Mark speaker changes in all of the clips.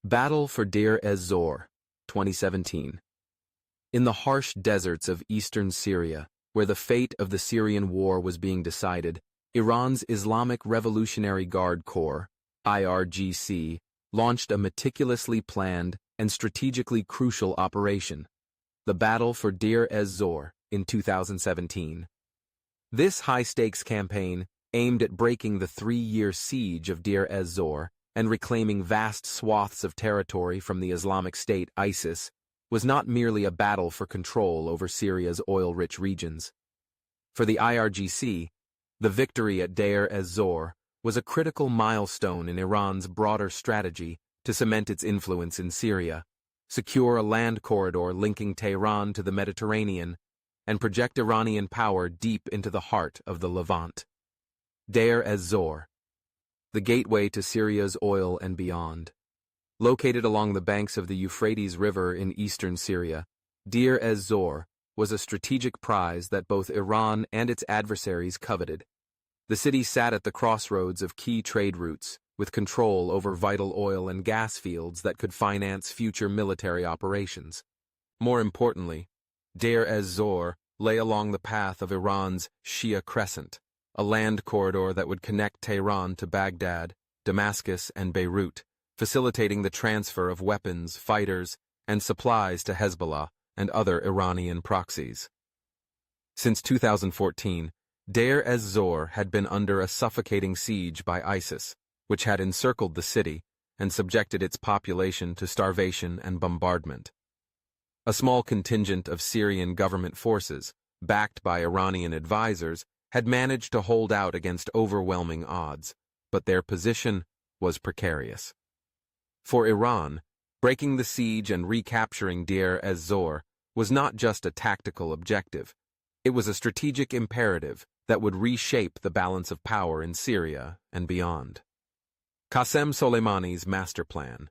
Speaker 1: Battle for Deir ez-Zor, 2017. In the harsh deserts of eastern Syria, where the fate of the Syrian war was being decided, Iran's Islamic Revolutionary Guard Corps, IRGC, launched a meticulously planned and strategically crucial operation, the Battle for Deir ez-Zor, in 2017. This high-stakes campaign aimed at breaking the 3-year siege of Deir ez-Zor and reclaiming vast swaths of territory from the Islamic State ISIS was not merely a battle for control over Syria's oil-rich regions. For the IRGC, the victory at Deir ez-Zor was a critical milestone in Iran's broader strategy to cement its influence in Syria, secure a land corridor linking Tehran to the Mediterranean, and project Iranian power deep into the heart of the Levant. Deir ez-Zor, the gateway to Syria's oil and beyond. Located along the banks of the Euphrates River in eastern Syria, Deir ez-Zor was a strategic prize that both Iran and its adversaries coveted. The city sat at the crossroads of key trade routes, with control over vital oil and gas fields that could finance future military operations. More importantly, Deir ez-Zor lay along the path of Iran's Shia Crescent, a land corridor that would connect Tehran to Baghdad, Damascus, and Beirut, facilitating the transfer of weapons, fighters, and supplies to Hezbollah and other Iranian proxies. Since 2014, Deir ez-Zor had been under a suffocating siege by ISIS, which had encircled the city and subjected its population to starvation and bombardment. A small contingent of Syrian government forces, backed by Iranian advisors, had managed to hold out against overwhelming odds, but their position was precarious. For Iran, breaking the siege and recapturing Deir ez-Zor was not just a tactical objective, it was a strategic imperative that would reshape the balance of power in Syria and beyond. Qasem Soleimani's master plan.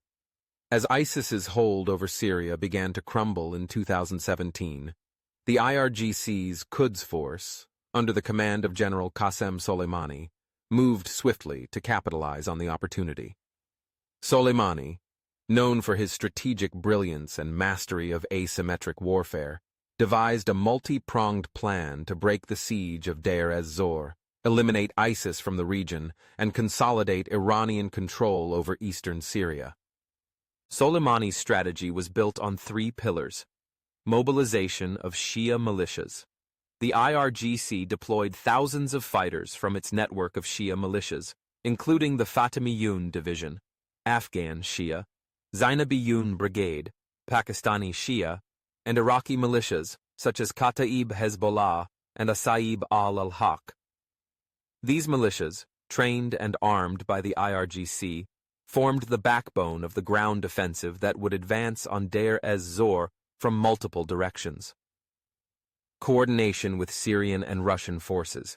Speaker 1: As ISIS's hold over Syria began to crumble in 2017, the IRGC's Quds force, under the command of General Qasem Soleimani, moved swiftly to capitalize on the opportunity. Soleimani, known for his strategic brilliance and mastery of asymmetric warfare, devised a multi-pronged plan to break the siege of Deir ez-Zor, eliminate ISIS from the region, and consolidate Iranian control over eastern Syria. Soleimani's strategy was built on 3 pillars: mobilization of Shia militias. The IRGC deployed thousands of fighters from its network of Shia militias, including the Fatimiyun Division, Afghan Shia, Zainabiyun Brigade, Pakistani Shia, and Iraqi militias such as Kataib Hezbollah and Asaib al-Haq. These militias, trained and armed by the IRGC, formed the backbone of the ground offensive that would advance on Deir ez-Zor from multiple directions. Coordination with Syrian and Russian forces.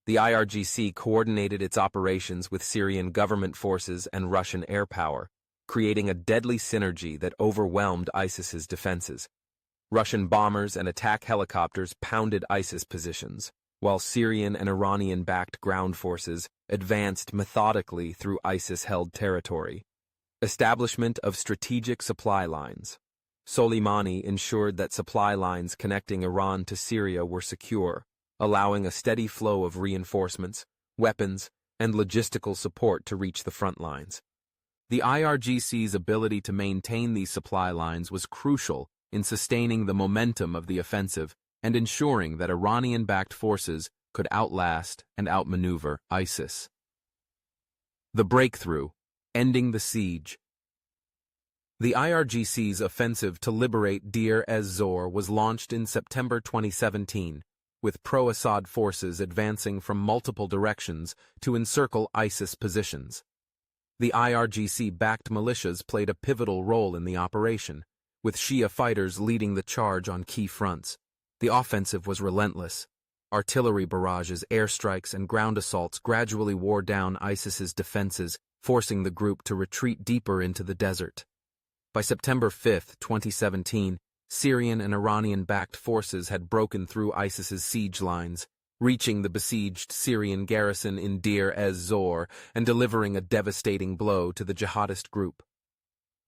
Speaker 1: The IRGC coordinated its operations with Syrian government forces and Russian air power, creating a deadly synergy that overwhelmed ISIS's defenses. Russian bombers and attack helicopters pounded ISIS positions, while Syrian and Iranian-backed ground forces advanced methodically through ISIS-held territory. Establishment of strategic supply lines. Soleimani ensured that supply lines connecting Iran to Syria were secure, allowing a steady flow of reinforcements, weapons, and logistical support to reach the front lines. The IRGC's ability to maintain these supply lines was crucial in sustaining the momentum of the offensive and ensuring that Iranian-backed forces could outlast and outmaneuver ISIS. The breakthrough, ending the siege. The IRGC's offensive to liberate Deir ez-Zor was launched in September 2017, with pro-Assad forces advancing from multiple directions to encircle ISIS positions. The IRGC-backed militias played a pivotal role in the operation, with Shia fighters leading the charge on key fronts. The offensive was relentless. Artillery barrages, airstrikes, and ground assaults gradually wore down ISIS's defenses, forcing the group to retreat deeper into the desert. By September 5, 2017, Syrian and Iranian-backed forces had broken through ISIS's siege lines, reaching the besieged Syrian garrison in Deir ez-Zor and delivering a devastating blow to the jihadist group.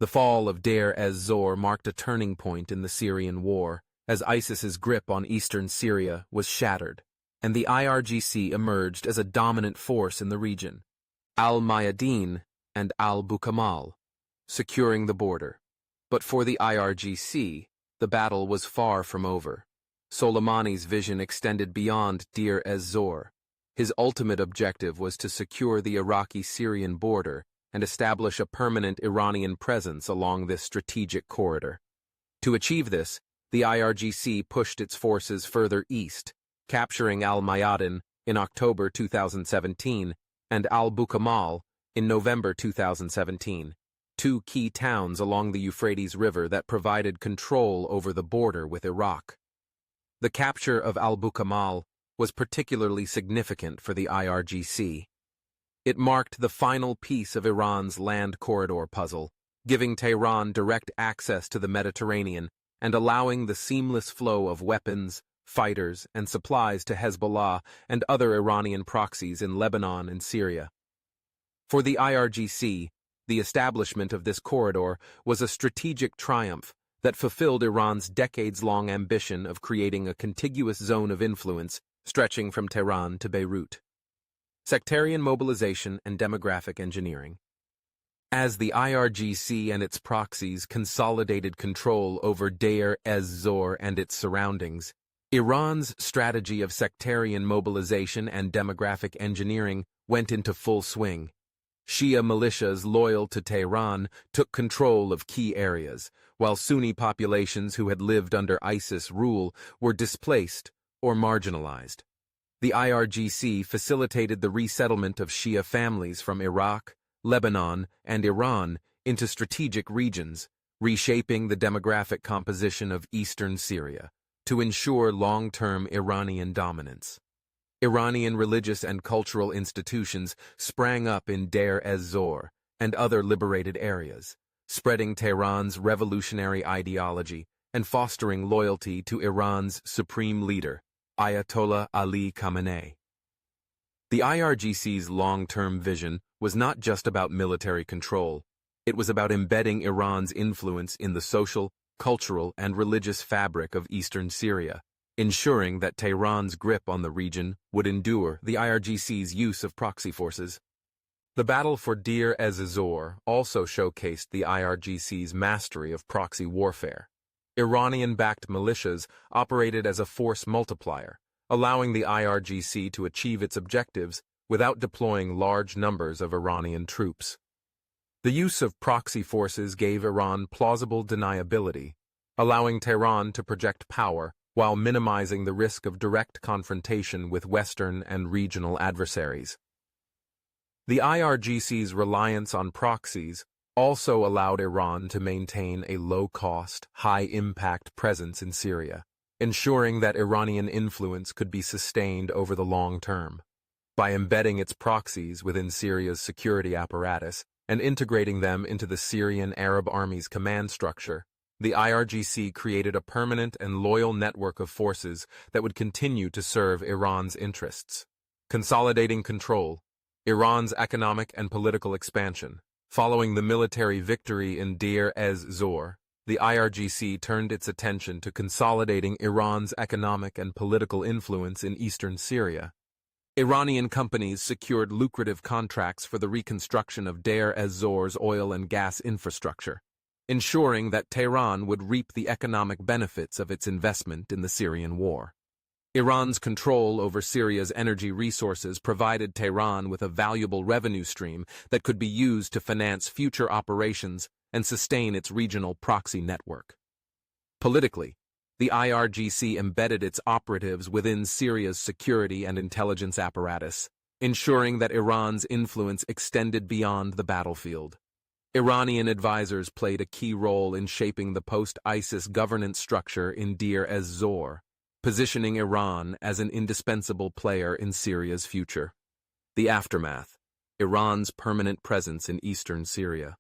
Speaker 1: The fall of Deir ez-Zor marked a turning point in the Syrian war, as ISIS's grip on eastern Syria was shattered, and the IRGC emerged as a dominant force in the region. Al-Mayadeen and al-Bukamal, securing the border. But for the IRGC, the battle was far from over. Soleimani's vision extended beyond Deir ez-Zor. His ultimate objective was to secure the Iraqi-Syrian border and establish a permanent Iranian presence along this strategic corridor. To achieve this, the IRGC pushed its forces further east, capturing al-Mayadeen in October 2017 and al-Bukamal in November 2017, two key towns along the Euphrates River that provided control over the border with Iraq. The capture of al-Bukamal was particularly significant for the IRGC. It marked the final piece of Iran's land corridor puzzle, giving Tehran direct access to the Mediterranean and allowing the seamless flow of weapons, fighters, and supplies to Hezbollah and other Iranian proxies in Lebanon and Syria. For the IRGC, the establishment of this corridor was a strategic triumph that fulfilled Iran's decades-long ambition of creating a contiguous zone of influence stretching from Tehran to Beirut. Sectarian mobilization and demographic engineering. As the IRGC and its proxies consolidated control over Deir ez-Zor and its surroundings, Iran's strategy of sectarian mobilization and demographic engineering went into full swing. Shia militias loyal to Tehran took control of key areas, while Sunni populations who had lived under ISIS rule were displaced or marginalized. The IRGC facilitated the resettlement of Shia families from Iraq, Lebanon, and Iran into strategic regions, reshaping the demographic composition of eastern Syria to ensure long-term Iranian dominance. Iranian religious and cultural institutions sprang up in Deir ez-Zor and other liberated areas, spreading Tehran's revolutionary ideology and fostering loyalty to Iran's supreme leader, Ayatollah Ali Khamenei. The IRGC's long-term vision was not just about military control. It was about embedding Iran's influence in the social, cultural, and religious fabric of eastern Syria, ensuring that Tehran's grip on the region would endure. The IRGC's use of proxy forces. The battle for Deir ez-Zor also showcased the IRGC's mastery of proxy warfare. Iranian-backed militias operated as a force multiplier, allowing the IRGC to achieve its objectives without deploying large numbers of Iranian troops. The use of proxy forces gave Iran plausible deniability, allowing Tehran to project power while minimizing the risk of direct confrontation with Western and regional adversaries. The IRGC's reliance on proxies also allowed Iran to maintain a low-cost, high-impact presence in Syria, ensuring that Iranian influence could be sustained over the long term. By embedding its proxies within Syria's security apparatus and integrating them into the Syrian Arab Army's command structure, the IRGC created a permanent and loyal network of forces that would continue to serve Iran's interests. Consolidating control. Iran's economic and political expansion. Following the military victory in Deir ez-Zor, the IRGC turned its attention to consolidating Iran's economic and political influence in eastern Syria. Iranian companies secured lucrative contracts for the reconstruction of Deir ez-Zor's oil and gas infrastructure, ensuring that Tehran would reap the economic benefits of its investment in the Syrian war. Iran's control over Syria's energy resources provided Tehran with a valuable revenue stream that could be used to finance future operations and sustain its regional proxy network. Politically, the IRGC embedded its operatives within Syria's security and intelligence apparatus, ensuring that Iran's influence extended beyond the battlefield. Iranian advisors played a key role in shaping the post-ISIS governance structure in Deir ez-Zor, positioning Iran as an indispensable player in Syria's future. The aftermath. Iran's permanent presence in eastern Syria.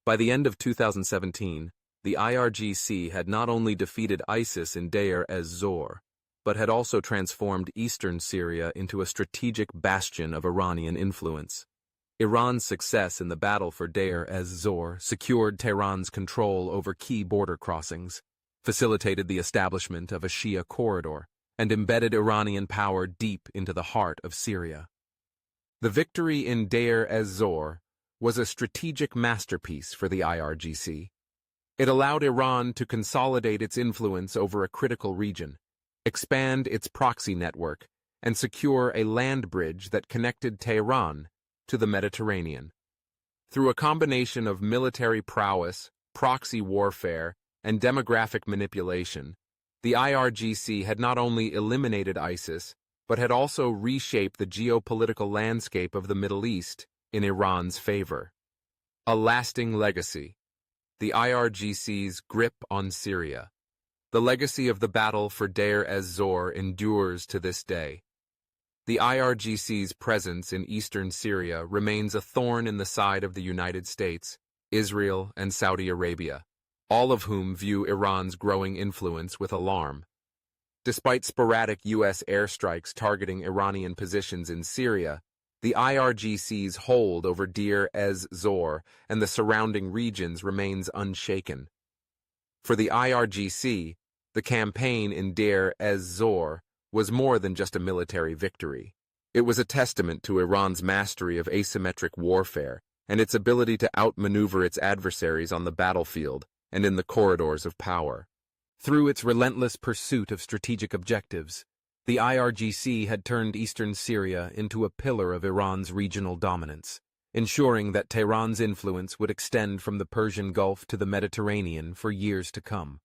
Speaker 1: By the end of 2017, the IRGC had not only defeated ISIS in Deir ez-Zor, but had also transformed eastern Syria into a strategic bastion of Iranian influence. Iran's success in the battle for Deir ez-Zor secured Tehran's control over key border crossings, facilitated the establishment of a Shia corridor, and embedded Iranian power deep into the heart of Syria. The victory in Deir ez-Zor was a strategic masterpiece for the IRGC. It allowed Iran to consolidate its influence over a critical region, expand its proxy network, and secure a land bridge that connected Tehran to the Mediterranean. Through a combination of military prowess, proxy warfare, and demographic manipulation, the IRGC had not only eliminated ISIS, but had also reshaped the geopolitical landscape of the Middle East in Iran's favor. A lasting legacy. The IRGC's grip on Syria. The legacy of the battle for Deir ez-Zor endures to this day. The IRGC's presence in eastern Syria remains a thorn in the side of the United States, Israel, and Saudi Arabia, all of whom view Iran's growing influence with alarm. Despite sporadic U.S. airstrikes targeting Iranian positions in Syria, the IRGC's hold over Deir ez-Zor and the surrounding regions remains unshaken. For the IRGC, the campaign in Deir ez-Zor was more than just a military victory. It was a testament to Iran's mastery of asymmetric warfare and its ability to outmaneuver its adversaries on the battlefield and in the corridors of power. Through its relentless pursuit of strategic objectives, the IRGC had turned eastern Syria into a pillar of Iran's regional dominance, ensuring that Tehran's influence would extend from the Persian Gulf to the Mediterranean for years to come.